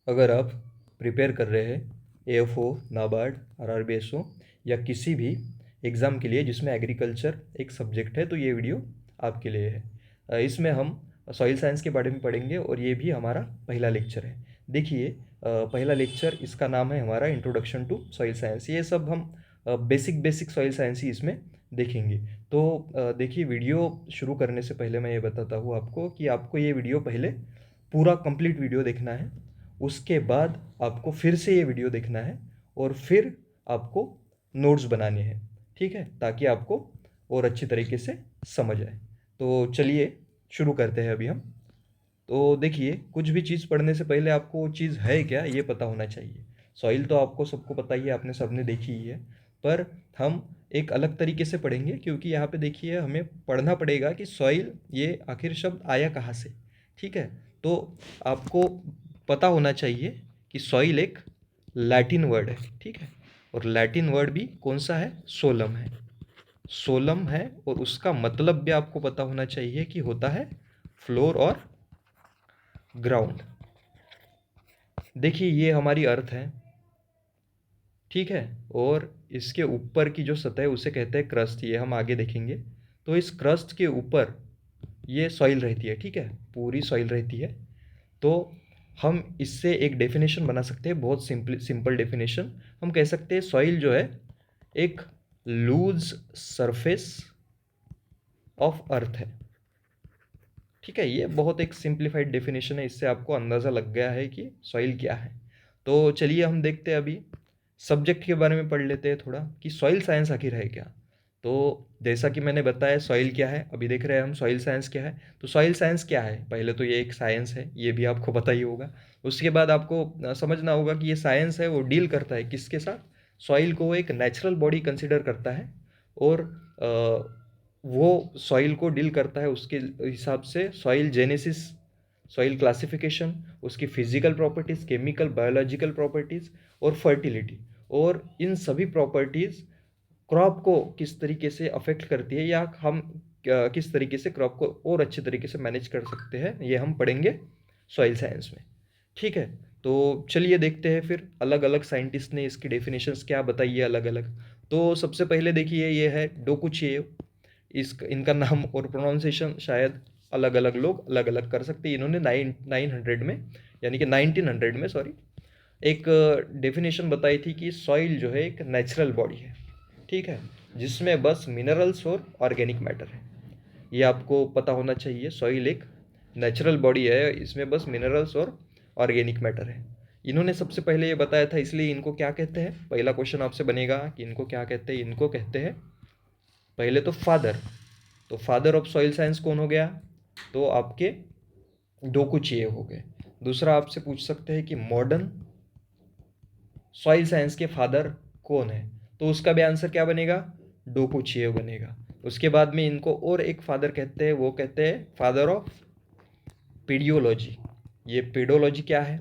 अगर आप प्रिपेयर कर रहे हैं AFO, नाबार्ड, RRBSO या किसी भी एग्ज़ाम के लिए जिसमें एग्रीकल्चर एक सब्जेक्ट है, तो ये वीडियो आपके लिए है। इसमें हम सॉइल साइंस के बारे में पढ़ेंगे और ये भी हमारा पहला लेक्चर है। देखिए, पहला लेक्चर, इसका नाम है हमारा इंट्रोडक्शन टू सॉइल साइंस। ये सब हम बेसिक सॉइल साइंस ही इसमें देखेंगे। तो देखिए, वीडियो शुरू करने से पहले मैं ये बताता हूँ आपको कि आपको ये वीडियो पहले पूरा कंप्लीट वीडियो देखना है। उसके बाद आपको फिर से ये वीडियो देखना है और फिर आपको नोट्स बनाने हैं, ठीक है, ताकि आपको और अच्छी तरीके से समझ आए। तो चलिए शुरू करते हैं अभी हम। तो देखिए, कुछ भी चीज़ पढ़ने से पहले आपको वो चीज़ है क्या ये पता होना चाहिए। सॉइल तो आपको सबको पता ही है, आपने सबने देखी ही है, पर हम एक अलग तरीके से पढ़ेंगे, क्योंकि यहाँ पे देखिए हमें पढ़ना पड़ेगा कि सॉइल ये आखिर शब्द आया कहाँ से, ठीक है। तो आपको पता होना चाहिए कि सॉइल एक लैटिन वर्ड है, ठीक है, और लैटिन वर्ड भी कौन सा है, सोलम है। सोलम है और उसका मतलब भी आपको पता होना चाहिए कि होता है फ्लोर और ग्राउंड। देखिए, ये हमारी अर्थ है, ठीक है, और इसके ऊपर की जो सतह है उसे कहते हैं क्रस्ट, ये हम आगे देखेंगे। तो इस क्रस्ट के ऊपर ये सॉइल रहती है, ठीक है, पूरी सॉइल रहती है। तो हम इससे एक डेफिनेशन बना सकते हैं, बहुत सिंपल डेफिनेशन। हम कह सकते हैं सॉइल जो है एक लूज सरफेस ऑफ अर्थ है, ठीक है। ये बहुत एक सिंप्लीफाइड डेफिनेशन है, इससे आपको अंदाज़ा लग गया है कि सॉइल क्या है। तो चलिए हम देखते हैं, अभी सब्जेक्ट के बारे में पढ़ लेते हैं थोड़ा कि सॉइल साइंस आखिर है क्या। तो जैसा कि मैंने बताया सॉइल क्या है, अभी देख रहे हैं हम सॉइल साइंस क्या है। तो सॉइल साइंस क्या है, पहले तो ये एक साइंस है, ये भी आपको पता ही होगा। उसके बाद आपको समझना होगा कि ये साइंस है वो डील करता है किसके साथ, सॉइल को वो एक नेचुरल बॉडी कंसिडर करता है, और वो सॉइल को डील करता है उसके हिसाब से सॉइल जेनेसिस, सॉइल क्लासिफिकेशन, उसकी physical properties, chemical biological properties और फर्टिलिटी। और इन सभी प्रॉपर्टीज़ क्रॉप को किस तरीके से अफेक्ट करती है, या हम किस तरीके से क्रॉप को और अच्छे तरीके से मैनेज कर सकते हैं, ये हम पढ़ेंगे सॉइल साइंस में, ठीक है। तो चलिए देखते हैं फिर अलग अलग साइंटिस्ट ने इसकी डेफिनेशंस क्या बताई है अलग अलग। तो सबसे पहले देखिए, ये है डोकुचिएव। इस इनका नाम और प्रोनाउंसिएशन शायद अलग अलग लोग अलग अलग कर सकते हैं। इन्होंने 900 में, यानी कि 1900 में, सॉरी, एक डेफिनेशन बताई थी कि सॉइल जो है एक नेचुरल बॉडी है, ठीक है, जिसमें बस मिनरल्स और ऑर्गेनिक मैटर है। ये आपको पता होना चाहिए, सॉइल एक नेचुरल बॉडी है, इसमें बस मिनरल्स और ऑर्गेनिक मैटर है। इन्होंने सबसे पहले ये बताया था, इसलिए इनको क्या कहते हैं, पहला क्वेश्चन आपसे बनेगा कि इनको क्या कहते हैं। इनको कहते हैं पहले तो फादर। तो फादर ऑफ सॉइल साइंस कौन हो गया, तो आपके डोकुचिएव हो गए। दूसरा आपसे पूछ सकते हैं कि मॉडर्न सॉइल साइंस के फादर कौन है, तो उसका भी आंसर क्या बनेगा, डोकुचिएव बनेगा। उसके बाद में इनको और एक फादर कहते हैं, वो कहते हैं फादर ऑफ पीडियोलॉजी। ये पीडियोलॉजी क्या है,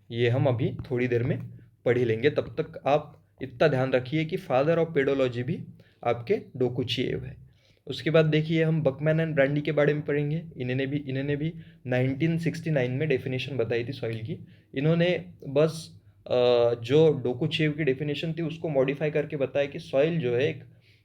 ये हम अभी थोड़ी देर में पढ़ ही लेंगे। तब तक आप इतना ध्यान रखिए कि फादर ऑफ पेडोलॉजी भी आपके डोकुचिएव है। उसके बाद देखिए, हम बकमैन एंड ब्रांडी के बारे में पढ़ेंगे। इन्होंने भी 1969 में डेफिनेशन बताई थी सॉइल की। इन्होंने बस जो डोकुचिएव की डेफिनेशन थी उसको मॉडिफाई करके बताया कि सॉइल जो है एक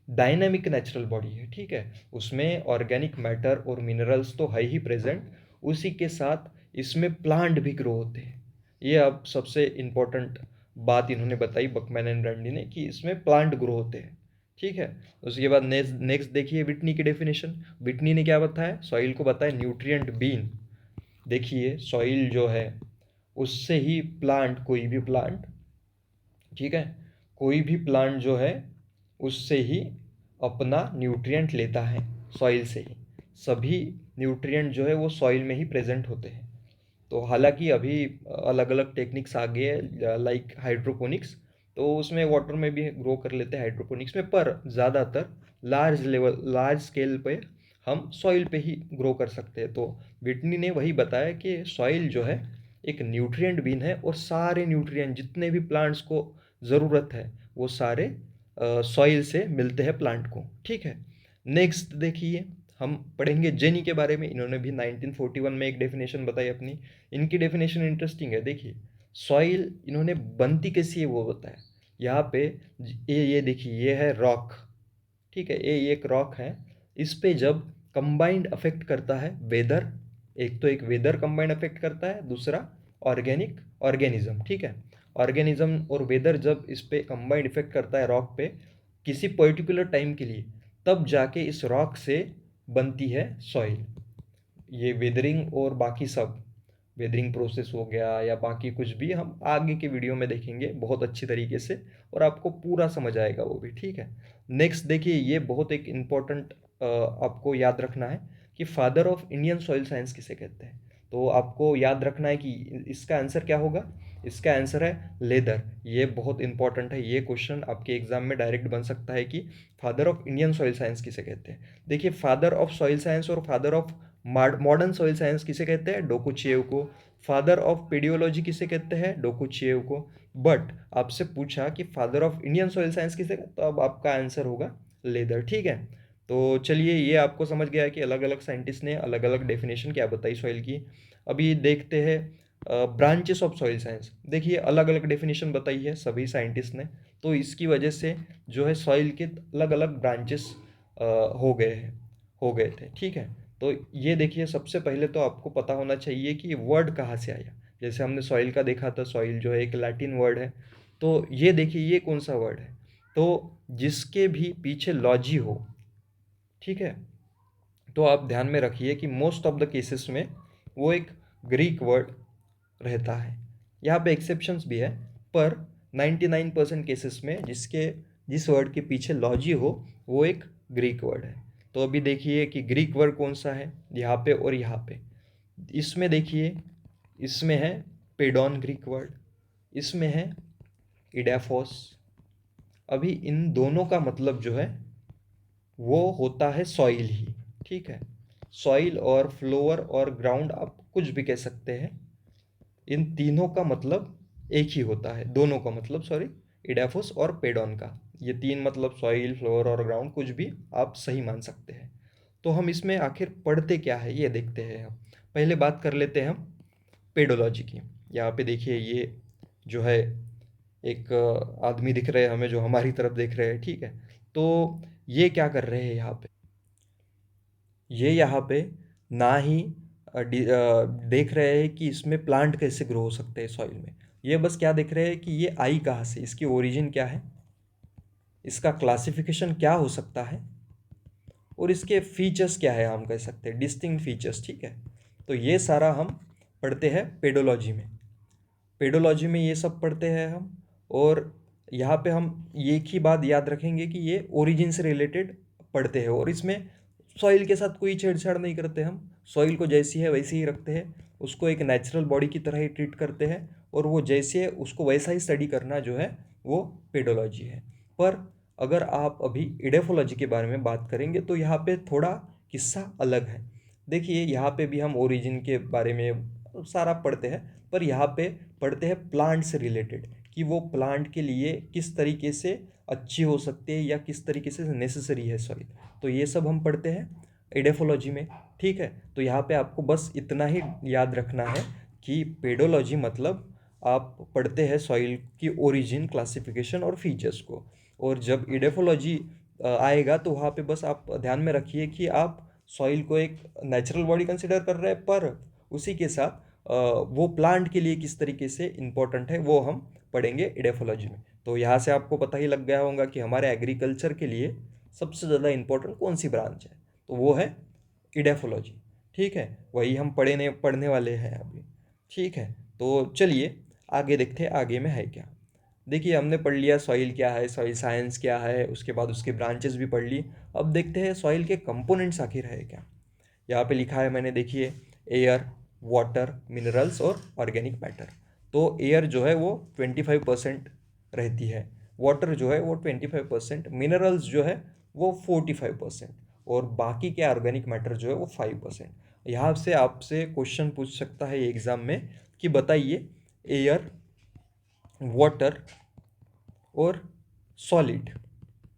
डायनामिक नेचुरल बॉडी है, ठीक है, उसमें ऑर्गेनिक मैटर और मिनरल्स तो है ही प्रेजेंट, उसी के साथ इसमें प्लांट भी ग्रो होते हैं। ये अब सबसे इम्पोर्टेंट बात इन्होंने बताई बकमैन एंड ब्रांडी ने, कि इसमें प्लांट ग्रो होते हैं, ठीक है। उसके बाद नेक्स्ट देखिए विटनी की डेफिनेशन। विटनी ने क्या बताया, सॉइल को बताया न्यूट्रिएंट बीन। देखिए, सॉइल जो है उससे ही प्लांट, कोई भी प्लांट, ठीक है, कोई भी प्लांट जो है उससे ही अपना न्यूट्रिएंट लेता है, सॉइल से ही। सभी न्यूट्रिएंट जो है वो सॉइल में ही प्रेजेंट होते हैं। तो हालांकि अभी अलग अलग टेक्निक्स आ गए हैं, लाइक हाइड्रोपोनिक्स, तो उसमें वाटर में भी ग्रो कर लेते हैं हाइड्रोपोनिक्स में, पर ज़्यादातर लार्ज स्केल पे हम सॉइल पे ही ग्रो कर सकते हैं। तो विटनी ने वही बताया कि सॉइल जो है एक न्यूट्रिएंट बीन है, और सारे न्यूट्रिएंट जितने भी प्लांट्स को ज़रूरत है वो सारे सॉइल से मिलते हैं प्लांट को, ठीक है। नेक्स्ट देखिए, हम पढ़ेंगे जेनी के बारे में। इन्होंने भी 1941 में एक डेफिनेशन बताई अपनी। इनकी डेफिनेशन इंटरेस्टिंग है, देखिए। सॉइल इन्होंने बनती कैसी है वो बताया। यहाँ पे ये देखिए, ये है रॉक, ठीक है, ये एक रॉक है। इस पे जब कंबाइंड अफेक्ट करता है वेदर, एक तो एक वेदर कंबाइंड अफेक्ट करता है, दूसरा ऑर्गेनिक ऑर्गेनिज्म, ठीक है। ऑर्गेनिज्म और वेदर जब इस पे कंबाइंड इफेक्ट करता है रॉक पे किसी पर्टिकुलर टाइम के लिए, तब जाके इस रॉक से बनती है सॉइल। ये वेदरिंग और बाकी सब, वेदरिंग प्रोसेस हो गया या बाकी कुछ भी, हम आगे के वीडियो में देखेंगे बहुत अच्छी तरीके से, और आपको पूरा समझ आएगा वो भी, ठीक है। नेक्स्ट देखिए, ये बहुत एक इम्पॉर्टेंट आपको याद रखना है कि father of Indian soil science किसे कहते हैं। तो आपको याद रखना है कि इसका आंसर क्या होगा। इसका आंसर है लेदर। ये बहुत इंपॉर्टेंट है, ये क्वेश्चन आपके एग्जाम में डायरेक्ट बन सकता है कि father of Indian soil science किसे कहते हैं। देखिए, फादर ऑफ सॉइल साइंस और father of modern soil science किसे कहते हैं, डोकुचिएव को। फादर ऑफ पेडियोलॉजी किसे कहते हैं, डोकुचिएव को। बट आपसे पूछा कि father of Indian soil science किसे, तो अब आपका आंसर होगा लेदर, ठीक है। तो चलिए, ये आपको समझ गया कि अलग अलग साइंटिस्ट ने अलग अलग डेफिनेशन क्या बताई सॉइल की। अभी देखते हैं ब्रांचेस ऑफ सॉइल साइंस। देखिए, अलग अलग डेफिनेशन बताई है सभी साइंटिस्ट ने, तो इसकी वजह से जो है सॉइल के अलग अलग ब्रांचेस हो गए हैं, हो गए थे, ठीक है। तो ये देखिए, सबसे पहले तो आपको पता होना चाहिए कि वर्ड कहाँ से आया। जैसे हमने सॉइल का देखा था, सॉइल जो है एक लैटिन वर्ड है। तो ये देखिए, ये कौन सा वर्ड है, तो जिसके भी पीछे लॉजी हो, ठीक है। तो आप ध्यान में रखिए कि मोस्ट ऑफ द केसेस में वो एक ग्रीक वर्ड रहता है। यहाँ पे एक्सेप्शंस भी है, पर 99% केसेस में जिस वर्ड के पीछे लॉजी हो वो एक ग्रीक वर्ड है। तो अभी देखिए कि ग्रीक वर्ड कौन सा है यहाँ पे और यहाँ पे। इसमें देखिए, इसमें है पेडॉन ग्रीक वर्ड, इसमें है इडाफोस। अभी इन दोनों का मतलब जो है वो होता है सॉइल ही, ठीक है। सॉइल और फ्लोअर और ग्राउंड आप कुछ भी कह सकते हैं, इन तीनों का मतलब एक ही होता है, दोनों का मतलब, सॉरी, इडाफोस और पेडॉन का। ये तीन मतलब सॉइल, फ्लोअर और ग्राउंड कुछ भी आप सही मान सकते हैं। तो हम इसमें आखिर पढ़ते क्या है ये देखते हैं। हम पहले बात कर लेते हैं हम पेडोलॉजी की। यहाँ पे देखिए, ये जो है एक आदमी दिख रहे हैं हमें, जो हमारी तरफ देख रहे हैं, ठीक है। तो ये क्या कर रहे हैं यहाँ पे, ये यहाँ पे ना ही देख रहे हैं कि इसमें प्लांट कैसे ग्रो हो सकते हैं सॉइल में। ये बस क्या देख रहे हैं कि ये आई कहाँ से, इसकी ओरिजिन क्या है, इसका क्लासिफिकेशन क्या हो सकता है, और इसके फीचर्स क्या है, हम कह सकते हैं डिस्टिंक्ट फीचर्स, ठीक है। तो ये सारा हम पढ़ते हैं पेडोलॉजी में। पेडोलॉजी में ये सब पढ़ते हैं हम। और यहाँ पे हम एक ही बात याद रखेंगे कि ये ओरिजिन से रिलेटेड पढ़ते हैं, और इसमें सॉइल के साथ कोई छेड़छाड़ नहीं करते हम। सॉइल को जैसी है वैसे ही रखते हैं, उसको एक नेचुरल बॉडी की तरह ही ट्रीट करते हैं, और वो जैसे है उसको वैसा ही स्टडी करना जो है वो पेडोलॉजी है। पर अगर आप अभी इडेफोलॉजी के बारे में बात करेंगे तो यहाँ पे थोड़ा किस्सा अलग है। देखिए, यहाँ पे भी हम ओरिजिन के बारे में सारा पढ़ते हैं, पर यहाँ पे पढ़ते हैं प्लांट से रिलेटेड, कि वो प्लांट के लिए किस तरीके से अच्छी हो सकती है या किस तरीके से नेसेसरी है सॉइल। तो ये सब हम पढ़ते हैं एडेफोलॉजी में, ठीक है। तो यहाँ पे आपको बस इतना ही याद रखना है कि पेडोलॉजी मतलब आप पढ़ते हैं सॉइल की ओरिजिन, क्लासिफिकेशन और फीचर्स को। और जब इडेफोलॉजी आएगा तो वहाँ पे बस आप ध्यान में रखिए कि आप सॉइल को एक नेचुरल बॉडी कंसिडर कर रहे हैं, पर उसी के साथ वो प्लांट के लिए किस तरीके से इम्पोर्टेंट है वो हम पढ़ेंगे इडेफोलॉजी में। तो यहाँ से आपको पता ही लग गया होगा कि हमारे एग्रीकल्चर के लिए सबसे ज़्यादा इम्पोर्टेंट कौन सी ब्रांच है, तो वो है इडेफोलॉजी, ठीक है। वही हम पढ़ने वाले हैं अभी, ठीक है। तो चलिए आगे देखते हैं आगे में है क्या। देखिए, हमने पढ़ लिया सॉइल क्या है, सॉइल साइंस क्या है, उसके बाद उसके ब्रांचेस भी पढ़ ली। अब देखते हैं सॉइल के कंपोनेंट्स आखिर है क्या। यहाँ पे लिखा है मैंने, देखिए, एयर, वाटर, मिनरल्स और ऑर्गेनिक मैटर। तो एयर जो है वो 25% रहती है, वाटर जो है वो 25%, मिनरल्स जो है वो 45%, और बाकी के ऑर्गेनिक मैटर जो है वो 5%। यहाँ से आपसे क्वेश्चन पूछ सकता है एग्ज़ाम में कि बताइए, एयर, वाटर और सॉलिड,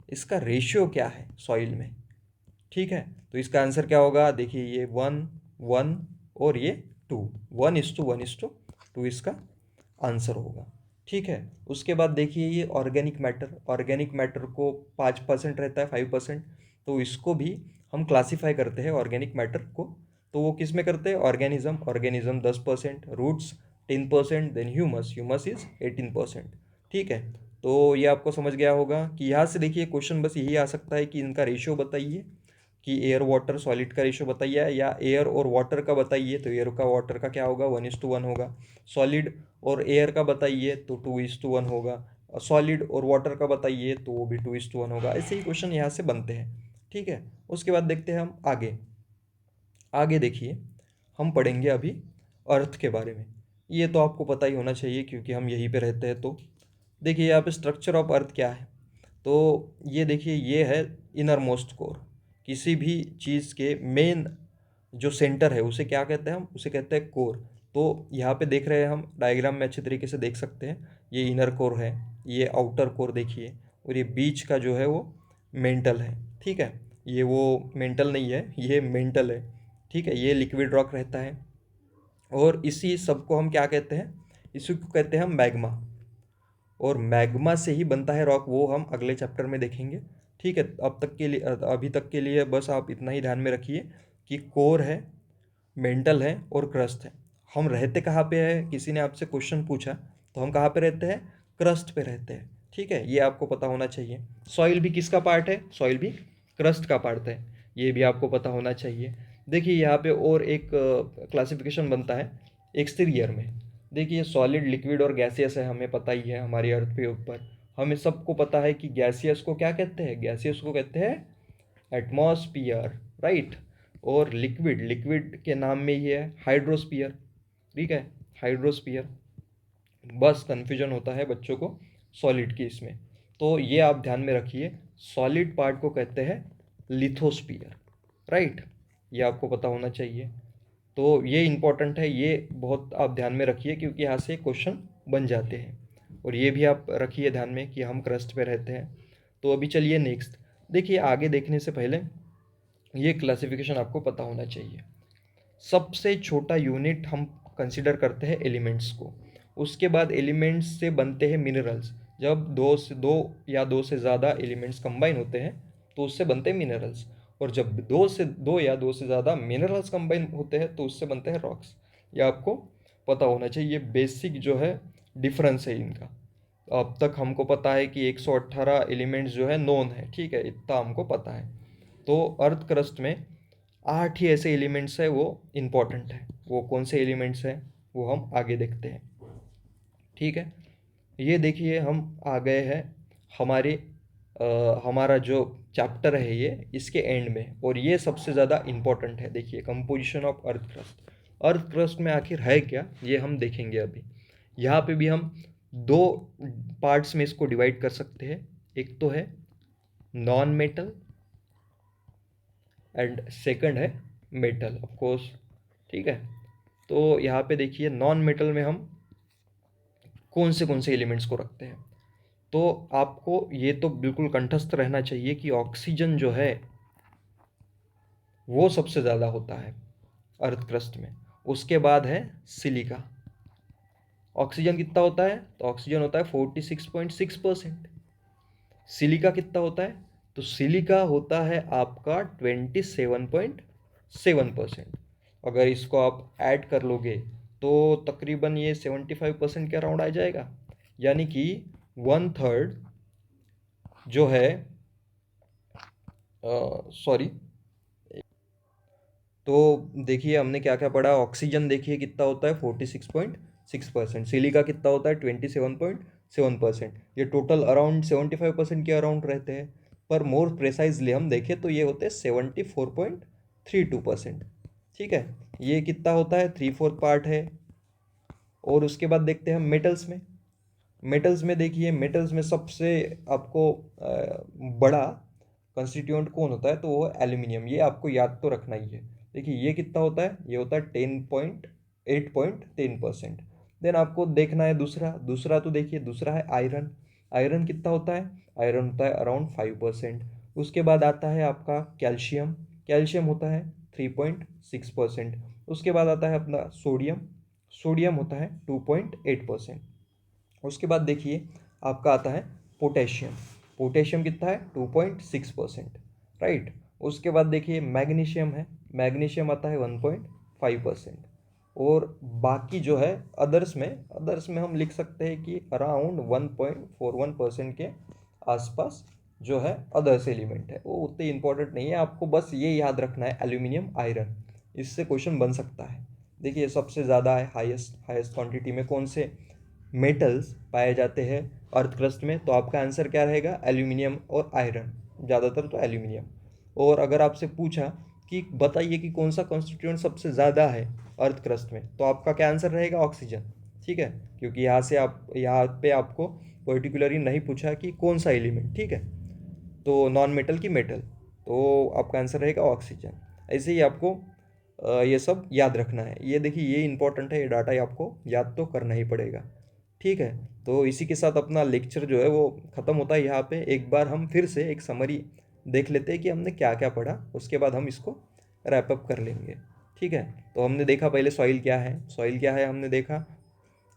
इसका रेशियो क्या है सॉइल में। ठीक है, तो इसका आंसर क्या होगा, देखिए ये 1 1 और ये 2, 1:1:2 इसका आंसर होगा। ठीक है, उसके बाद देखिए ये ऑर्गेनिक मैटर को 5% रहता है, 5%, तो इसको भी हम क्लासीफाई करते हैं ऑर्गेनिक मैटर को। तो वो किस में करते हैं, organism 10%, roots 10%, then humus is 18%। ठीक है, तो ये आपको समझ गया होगा कि यहाँ से देखिए क्वेश्चन बस यही आ सकता है कि इनका रेशियो बताइए, कि एयर वाटर सॉलिड का रेशियो बताइए, या एयर और वाटर का बताइए, तो एयर का वाटर का क्या होगा, 1:1 होगा। सॉलिड और एयर का बताइए तो 2:1 होगा। सॉलिड और वाटर का बताइए तो वो भी 2:1 होगा। ऐसे ही क्वेश्चन यहाँ से बनते हैं। ठीक है, उसके बाद देखते हैं हम आगे। आगे देखिए, हम पढ़ेंगे अभी अर्थ के बारे में। ये तो आपको पता ही होना चाहिए क्योंकि हम यहीं पे रहते हैं। तो देखिए यहाँ पे स्ट्रक्चर ऑफ अर्थ क्या है, तो ये देखिए ये है इनर मोस्ट कोर। किसी भी चीज़ के मेन जो सेंटर है उसे क्या कहते हैं, हम उसे कहते हैं कोर। तो यहाँ पे देख रहे हैं हम डायग्राम में अच्छे तरीके से देख सकते हैं, ये इनर कोर है, ये आउटर कोर देखिए, और ये बीच का जो है वो मेंटल है। ठीक है, ये वो मेंटल नहीं है, ये मेंटल है। ठीक है, ये लिक्विड रॉक रहता है, और इसी सब को हम क्या कहते हैं, इसी को कहते हैं हम मैग्मा। और मैग्मा से ही बनता है रॉक, वो हम अगले चैप्टर में देखेंगे। ठीक है, अब तक के लिए अभी तक के लिए बस आप इतना ही ध्यान में रखिए कि कोर है, मेंटल है और क्रस्ट है। हम रहते कहाँ पे हैं, किसी ने आपसे क्वेश्चन पूछा तो हम कहाँ पे रहते हैं, क्रस्ट पे रहते हैं। ठीक है, ये आपको पता होना चाहिए। सॉइल भी किसका पार्ट है, सॉइल भी क्रस्ट का पार्ट है, ये भी आपको पता होना चाहिए। देखिए यहाँ पे और एक क्लासिफिकेशन बनता है एक्सटीरियर में। देखिए सॉलिड, लिक्विड और गैसियस है, हमें पता ही है हमारी अर्थ के ऊपर। हमें सबको पता है कि गैसियस को क्या कहते हैं, गैसियस को कहते हैं एटमॉस्फियर, राइट। और लिक्विड, लिक्विड के नाम में ही है हाइड्रोस्फियर। ठीक है, हाइड्रोस्फियर। बस कन्फ्यूजन होता है बच्चों को सॉलिड की इसमें, तो ये आप ध्यान में रखिए। सॉलिड पार्ट को कहते हैं लिथोस्फियर, राइट, ये आपको पता होना चाहिए। तो ये इंपॉर्टेंट है, ये बहुत आप ध्यान में रखिए क्योंकि यहाँ से क्वेश्चन बन जाते हैं। और ये भी आप रखिए ध्यान में कि हम क्रस्ट पे रहते हैं। तो अभी चलिए नेक्स्ट। देखिए आगे देखने से पहले ये क्लासिफिकेशन आपको पता होना चाहिए। सबसे छोटा यूनिट हम कंसिडर करते हैं एलिमेंट्स को, उसके बाद एलिमेंट्स से बनते हैं मिनरल्स। जब दो से ज़्यादा एलिमेंट्स कंबाइन होते हैं तो उससे बनते हैं मिनरल्स, और जब दो से ज़्यादा मिनरल्स कंबाइन होते हैं तो उससे बनते हैं रॉक्स। ये आपको पता होना चाहिए, ये बेसिक जो है डिफरेंस है इनका। अब तक हमको पता है कि 118 एलिमेंट्स जो है नोन है, ठीक है, इतना हमको पता है। तो अर्थ क्रस्ट में 8 ही ऐसे एलिमेंट्स है वो इम्पॉर्टेंट है। वो कौन से एलिमेंट्स हैं वो हम आगे देखते हैं। ठीक है, ये देखिए हम आ गए हैं हमारे हमारा जो चैप्टर है ये इसके एंड में, और ये सबसे ज़्यादा इम्पोर्टेंट है। देखिए composition of earth crust, earth crust में आखिर है क्या ये हम देखेंगे अभी। यहाँ पे भी हम दो पार्ट्स में इसको डिवाइड कर सकते हैं, एक तो है नॉन मेटल एंड सेकंड है मेटल, ऑफ कोर्स। ठीक है, तो यहाँ पे देखिए नॉन मेटल में हम कौन से एलिमेंट्स को रखते हैं। तो आपको ये तो बिल्कुल कंठस्थ रहना चाहिए कि ऑक्सीजन जो है वो सबसे ज़्यादा होता है अर्थ क्रस्ट में। उसके बाद है सिलिका। ऑक्सीजन कितना होता है, तो ऑक्सीजन होता है 46.6%। सिलिका कितना होता है, तो सिलिका होता है आपका 27.7%। अगर इसको आप ऐड कर लोगे तो तकरीबन ये 75% के अराउंड आ जाएगा, यानी कि 1/3 जो है, सॉरी, तो देखिए हमने क्या क्या पढ़ा। ऑक्सीजन देखिए कितना होता है 46.6%, सिलिका कितना होता है 27.7%। ये टोटल अराउंड 75% के अराउंड रहते हैं, पर मोर प्रेसाइजली हम देखें तो ये होते हैं 74.32%। ठीक है, ये कितना होता है 3/4 पार्ट है। और उसके बाद देखते हैं हम मेटल्स में। मेटल्स में देखिए, मेटल्स में सबसे आपको बड़ा कंस्टिट्यूएंट कौन होता है, तो वो एल्यूमिनियम। ये आपको याद तो रखना ही है। देखिए ये कितना होता है, ये होता है 8.10%। देन आपको देखना है दूसरा, दूसरा तो देखिए दूसरा है आयरन। आयरन कितना होता है, आयरन होता है अराउंड 5%। उसके बाद आता है आपका कैल्शियम, कैल्शियम होता है 3.6%। उसके बाद आता है अपना सोडियम, सोडियम होता है 2.8%। उसके बाद देखिए आपका आता है पोटेशियम, पोटेशियम कितना है 2.6%, राइट। उसके बाद देखिए मैग्नीशियम है, मैग्नीशियम आता है 1.5%। और बाकी जो है अदर्स में हम लिख सकते हैं कि अराउंड 1.41% के आसपास जो है अदर्स एलिमेंट है, वो उतने इंपॉर्टेंट नहीं है। आपको बस ये याद रखना है एल्यूमिनियम आयरन, इससे क्वेश्चन बन सकता है। देखिए सबसे ज़्यादा है हाईएस्ट क्वांटिटी में कौन से मेटल्स पाए जाते हैं अर्थ क्रस्ट में, तो आपका आंसर क्या रहेगा एल्यूमिनियम और आयरन, ज़्यादातर तो एल्यूमिनियम। और अगर आपसे पूछा कि बताइए कि कौन सा कॉन्स्टिट्यूएंट सबसे ज़्यादा है अर्थ क्रस्ट में, तो आपका क्या आंसर रहेगा ऑक्सीजन, ठीक है। क्योंकि यहाँ पे आपको पर्टिकुलरली नहीं पूछा कि कौन सा एलिमेंट, ठीक है। तो नॉन मेटल की मेटल, तो आपका आंसर रहेगा ऑक्सीजन। ऐसे ही आपको ये सब याद रखना है। ये देखिए ये इंपॉर्टेंट है, ये डाटा ही आपको याद तो करना ही पड़ेगा, ठीक है। तो इसी के साथ अपना लेक्चर जो है वो ख़त्म होता है यहाँ पे। एक बार हम फिर से एक समरी देख लेते हैं कि हमने क्या क्या पढ़ा, उसके बाद हम इसको रैप अप कर लेंगे, ठीक है। तो हमने देखा पहले सॉइल क्या है, सॉइल क्या है हमने देखा,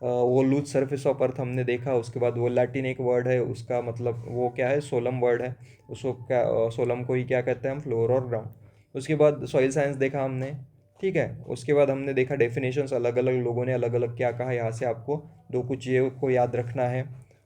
वो लूज सरफेस ऑफ अर्थ हमने देखा। उसके बाद वो लैटिन एक वर्ड है, उसका मतलब वो क्या है सोलम वर्ड है, उसको क्या सोलम को ही क्या कहते हैं हम फ्लोर और ग्राउंड। उसके बाद सॉइल साइंस देखा हमने, ठीक है। उसके बाद हमने देखा डेफिनेशंस, अलग अलग लोगों ने अलग अलग क्या कहा, यहाँ से आपको दो कुछ ये को याद रखना है।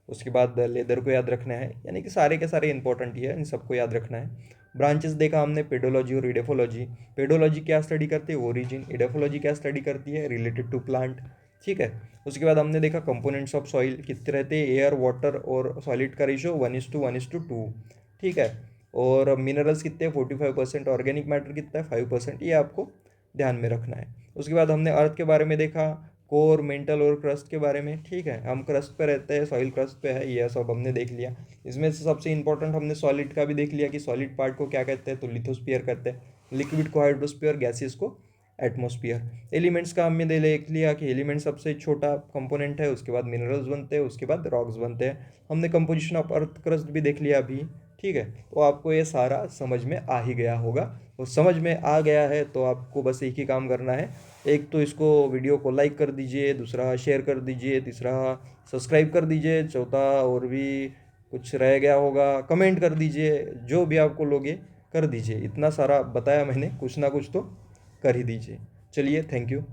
उसके बाद लेदर को याद रखना है, यानी कि सारे के सारे इंपॉर्टेंट ही है, इन सबको याद रखना है। ब्रांचेस देखा हमने पेडोलॉजी और इडेफोलॉजी। पेडोलॉजी क्या स्टडी करती है ओरिजिन, इडेफोलॉजी क्या स्टडी करती है रिलेटेड टू प्लांट, ठीक है। उसके बाद हमने देखा कंपोनेंट्स ऑफ सॉइल कितने रहते हैं, एयर वाटर और सॉलिड का रेशियो 1:2, ठीक है। और मिनरल्स कितने 45%, ऑर्गेनिक मैटर कितना है 5%, ये आपको ध्यान में रखना है। उसके बाद हमने अर्थ के बारे में देखा, कोर मेंटल और क्रस्ट के बारे में, ठीक है। हम क्रस्ट पे रहते हैं, सॉइल क्रस्ट पे है, ये सब हमने देख लिया। इसमें से सबसे इंपॉर्टेंट हमने सॉलिड का भी देख लिया कि सॉलिड पार्ट को क्या कहते हैं, तो लिथोस्फीयर कहते हैं, लिक्विड को हाइड्रोस्फीयर, गैसेस को एटमॉस्फियर। एलिमेंट्स का हमने देख लिया कि एलिमेंट सबसे छोटा कंपोनेंट है, उसके बाद मिनरल्स बनते हैं, उसके बाद रॉक्स बनते हैं। हमने कंपोजिशन ऑफ अर्थ क्रस्ट भी देख लिया अभी, ठीक है। तो आपको ये सारा समझ में आ ही गया होगा। तो समझ में आ गया है तो आपको बस एक ही काम करना है, एक तो इसको वीडियो को लाइक कर दीजिए, दूसरा शेयर कर दीजिए, तीसरा सब्सक्राइब कर दीजिए, चौथा और भी कुछ रह गया होगा कमेंट कर दीजिए, जो भी आपको लोगे कर दीजिए। इतना सारा बताया मैंने, कुछ ना कुछ तो कर ही दीजिए। चलिए थैंक यू,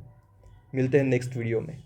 मिलते हैं नेक्स्ट वीडियो में।